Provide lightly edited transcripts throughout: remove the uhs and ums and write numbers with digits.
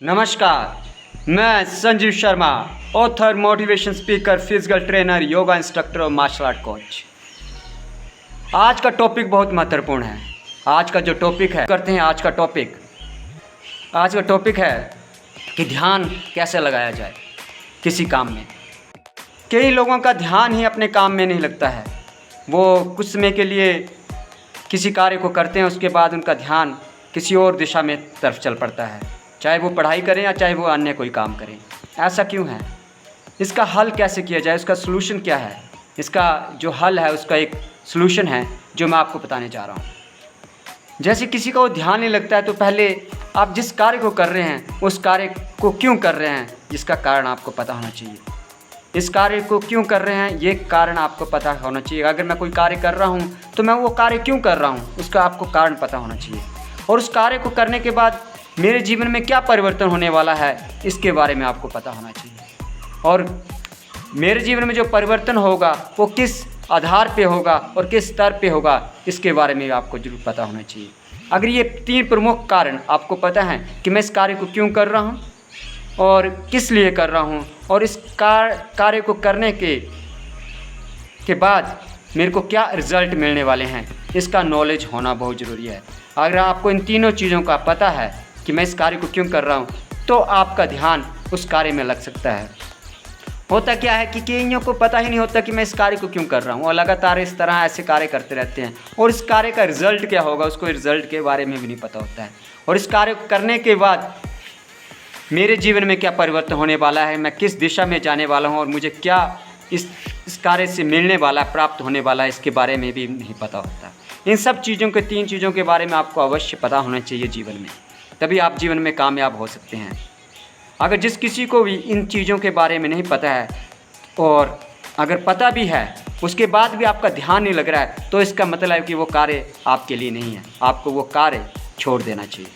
नमस्कार, मैं Sanjeev Sharma, author, motivation speaker, physical trainer, yoga instructor और मार्शल आर्ट कोच। आज का टॉपिक बहुत महत्वपूर्ण है। आज का जो टॉपिक है आज का टॉपिक है कि ध्यान कैसे लगाया जाए किसी काम में। कई लोगों का ध्यान ही अपने काम में नहीं लगता है। वो कुछ समय के लिए किसी कार्य को करते हैं, उसके बाद उनका ध्यान किसी और दिशा में तरफ चल पड़ता है, चाहे वो पढ़ाई करें या चाहे वो अन्य कोई काम करें। ऐसा क्यों है? इसका हल कैसे किया जाए? उसका सलूशन क्या है? इसका जो हल है उसका एक सलूशन है जो मैं आपको बताने जा रहा हूँ। जैसे किसी को ध्यान नहीं लगता है तो पहले आप जिस कार्य को कर रहे हैं उस कार्य को क्यों कर रहे हैं, जिसका कारण आपको पता होना चाहिए। इस कार्य को क्यों कर रहे हैं ये कारण आपको पता होना चाहिए। अगर मैं कोई कार्य कर रहा हूँ तो मैं वो कार्य क्यों कर रहा हूँ, उसका आपको कारण पता होना चाहिए। और उस कार्य को करने के बाद मेरे जीवन में क्या परिवर्तन होने वाला है इसके बारे में आपको पता होना चाहिए। और मेरे जीवन में जो परिवर्तन होगा वो किस आधार पे होगा और किस स्तर पे होगा इसके बारे में आपको जरूर पता होना चाहिए। अगर ये 3 प्रमुख कारण आपको पता है कि मैं इस कार्य को क्यों कर रहा हूँ और किस लिए कर रहा हूँ और इस कार्य को करने के बाद मेरे को क्या रिज़ल्ट मिलने वाले हैं, इसका नॉलेज होना बहुत ज़रूरी है। अगर आपको इन तीनों चीज़ों का पता है कि मैं इस कार्य को क्यों कर रहा हूँ तो आपका ध्यान उस कार्य में लग सकता है। होता क्या है कि कईयों को पता ही नहीं होता कि मैं इस कार्य को क्यों कर रहा हूँ और लगातार इस तरह ऐसे कार्य करते रहते हैं और इस कार्य का रिज़ल्ट क्या होगा उसको रिज़ल्ट के बारे में भी नहीं पता होता है। और इस कार्य को करने के बाद मेरे जीवन में क्या परिवर्तन होने वाला है, मैं किस दिशा में जाने वाला हूँ और मुझे क्या इस कार्य से मिलने वाला, प्राप्त होने वाला है, इसके बारे में भी नहीं पता होता। इन सब चीज़ों के 3 चीज़ों के बारे में आपको अवश्य पता होना चाहिए जीवन में, तभी आप जीवन में कामयाब हो सकते हैं। अगर जिस किसी को भी इन चीज़ों के बारे में नहीं पता है और अगर पता भी है उसके बाद भी आपका ध्यान नहीं लग रहा है तो इसका मतलब है कि वो कार्य आपके लिए नहीं है। आपको वो कार्य छोड़ देना चाहिए,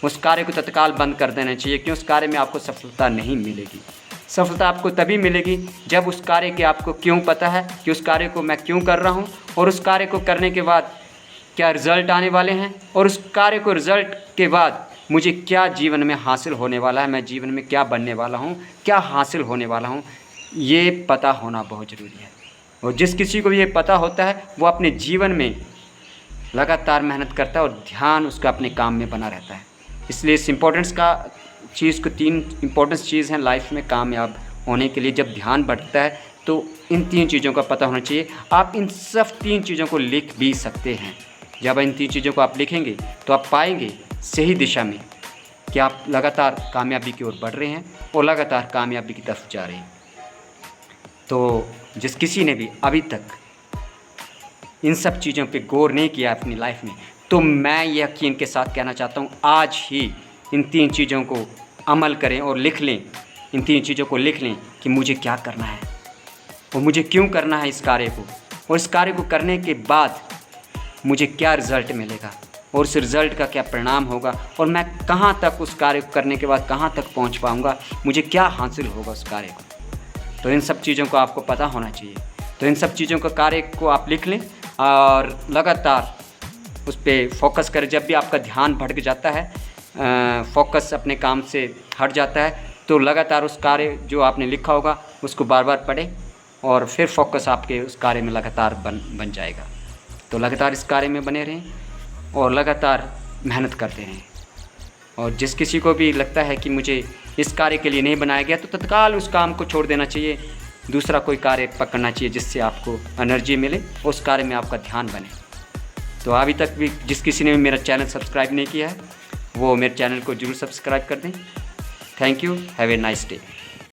उस कार्य को तत्काल बंद कर देना चाहिए कि उस कार्य में आपको सफलता नहीं मिलेगी। सफलता आपको तभी मिलेगी जब उस कार्य के आपको क्यों पता है कि उस कार्य को मैं क्यों कर रहा हूँ और उस कार्य को करने के बाद क्या रिज़ल्ट आने वाले हैं और उस कार्य को रिज़ल्ट के बाद मुझे क्या जीवन में हासिल होने वाला है, मैं जीवन में क्या बनने वाला हूँ, क्या हासिल होने वाला हूँ, ये पता होना बहुत ज़रूरी है। और जिस किसी को भी ये पता होता है वो अपने जीवन में लगातार मेहनत करता है और ध्यान उसका अपने काम में बना रहता है। इसलिए इस इम्पोर्टेंस का चीज़ को 3 इम्पोर्टेंस चीज़ हैं लाइफ में कामयाब होने के लिए। जब ध्यान बढ़ता है तो इन 3 चीज़ों का पता होना चाहिए। आप इन सब 3 चीज़ों को लिख भी सकते हैं। जब इन 3 चीज़ों को आप लिखेंगे तो आप पाएंगे सही दिशा में कि आप लगातार कामयाबी की ओर बढ़ रहे हैं और लगातार कामयाबी की तरफ जा रहे हैं। तो जिस किसी ने भी अभी तक इन सब चीज़ों पे गौर नहीं किया अपनी लाइफ में तो मैं यकीन के साथ कहना चाहता हूँ आज ही इन 3 चीज़ों को अमल करें और लिख लें। इन 3 चीज़ों को लिख लें कि मुझे क्या करना है और मुझे क्यों करना है इस कार्य को और इस कार्य को करने के बाद मुझे क्या रिज़ल्ट मिलेगा और उस रिज़ल्ट का क्या परिणाम होगा और मैं कहाँ तक उस कार्य को करने के बाद कहाँ तक पहुँच पाऊँगा, मुझे क्या हासिल होगा उस कार्य को। तो इन सब चीज़ों को आपको पता होना चाहिए। तो इन सब चीज़ों का कार्य को आप लिख लें और लगातार उस पर फोकस करें। जब भी आपका ध्यान भटक जाता है, फोकस अपने काम से हट जाता है तो लगातार उस कार्य जो आपने लिखा होगा उसको बार बार पढ़ें और फिर फोकस आपके उस कार्य में लगातार बन जाएगा। तो लगातार इस कार्य में बने रहें और लगातार मेहनत करते रहें। और जिस किसी को भी लगता है कि मुझे इस कार्य के लिए नहीं बनाया गया तो तत्काल उस काम को छोड़ देना चाहिए, दूसरा कोई कार्य पकड़ना चाहिए जिससे आपको एनर्जी मिले, उस कार्य में आपका ध्यान बने। तो अभी तक भी जिस किसी ने भी मेरा चैनल सब्सक्राइब नहीं किया है वो मेरे चैनल को ज़रूर सब्सक्राइब कर दें। Thank you, have a nice day.